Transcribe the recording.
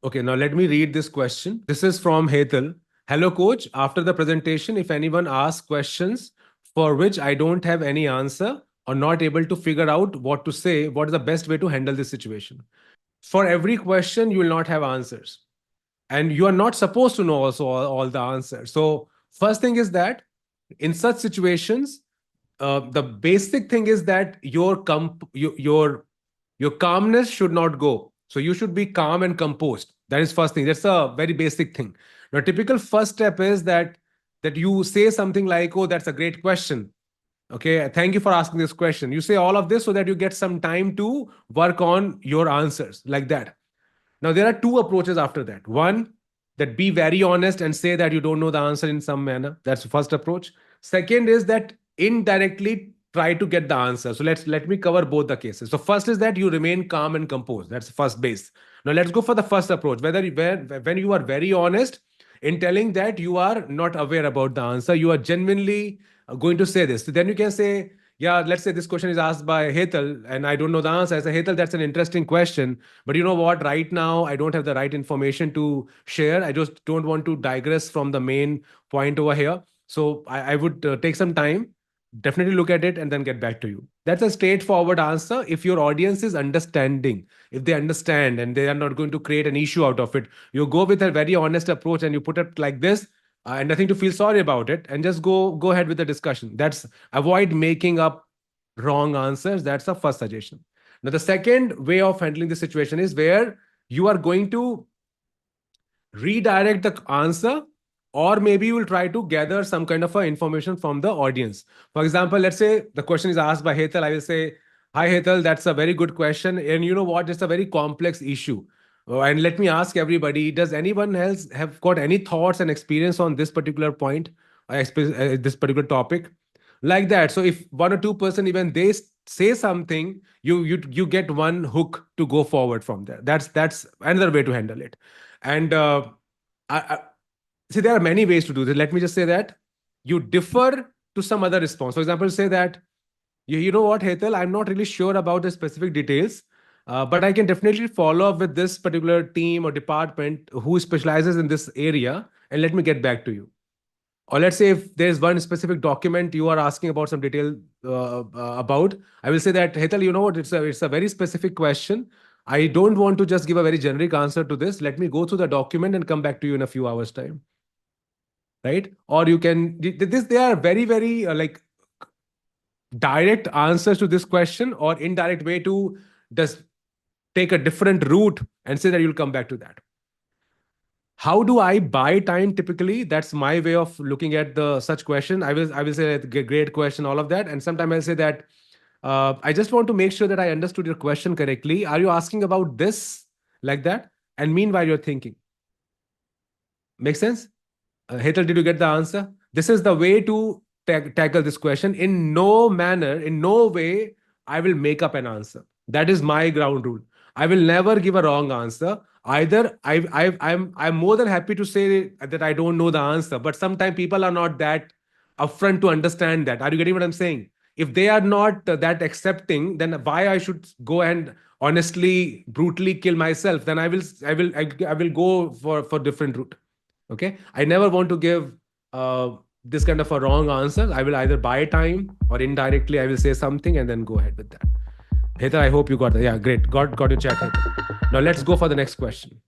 Okay, now let me read this question. This is from Hetal. Hello, coach. After the presentation, if anyone asks questions for which I don't have any answer or not able to figure out what to say, what is the best way to handle this situation? For every question, you will not have answers. And you are not supposed to know also all the answers. So, first thing is that in such situations, the basic thing is that your calmness should not go. So you should be calm and composed. That is first thing. That's a very basic thing. Now, typical first step is that you say something like, "Oh, that's a great question. Okay, thank you for asking this question." You say all of this so that you get some time to work on your answers like that. Now, there are two approaches after that. One, that be very honest and say that you don't know the answer in some manner. That's the first approach. Second is that indirectly try to get the answer. So let me cover both the cases. So first is that you remain calm and composed. That's the first base. Now let's go for the first approach. When you are very honest in telling that you are not aware about the answer, you are genuinely going to say this. So then you can say, yeah, let's say this question is asked by Hetal and I don't know the answer. I say, Hetal, that's an interesting question. But you know what? Right now, I don't have the right information to share. I just don't want to digress from the main point over here. So I would take some time, definitely look at it, and then get back to you. That's a straightforward answer. If your audience is understanding, if they understand and they are not going to create an issue out of it, you go with a very honest approach and you put it like this, and nothing to feel sorry about it, and just go ahead with the discussion. That's avoid making up wrong answers. That's the first suggestion. Now, the second way of handling the situation is where you are going to redirect the answer, or maybe you will try to gather some kind of information from the audience. For example, let's say the question is asked by Hetal. I will say, "Hi Hetal, that's a very good question. And you know what? It's a very complex issue. And let me ask everybody, does anyone else have got any thoughts and experience on this particular point, this particular topic?" Like that. So if one or two-person even they say something, you get one hook to go forward from there. That's another way to handle it. And I see there are many ways to do this. Let me just say that you defer to some other response. For example, say that you know what, Hetal, I'm not really sure about the specific details, but I can definitely follow up with this particular team or department who specializes in this area, and let me get back to you. Or let's say if there's one specific document you are asking about some detail about, I will say that, Hetal, you know what, it's a very specific question. I don't want to just give a very generic answer to this. Let me go through the document and come back to you in a few hours' time. Right? Or you can, they are very, very like direct answers to this question, or indirect way to just take a different route and say that you'll come back to that. How do I buy time typically? That's my way of looking at the such question. I will say great question, all of that. And sometimes I'll say that I just want to make sure that I understood your question correctly. Are you asking about this like that? And meanwhile, you're thinking. Make sense? Hetal, did you get the answer? This is the way to tackle this question. In no manner, in no way, I will make up an answer. That is my ground rule. I will never give a wrong answer. Either I'm more than happy to say that I don't know the answer, but sometimes people are not that upfront to understand that. Are you getting what I'm saying? If they are not that accepting, then why I should go and honestly, brutally kill myself? Then I will go for different route. Okay, I never want to give this kind of a wrong answer. I will either buy time or indirectly I will say something and then go ahead with that. Hetal, I hope you got that. Yeah, great. Got your chat, Hetal. Now let's go for the next question.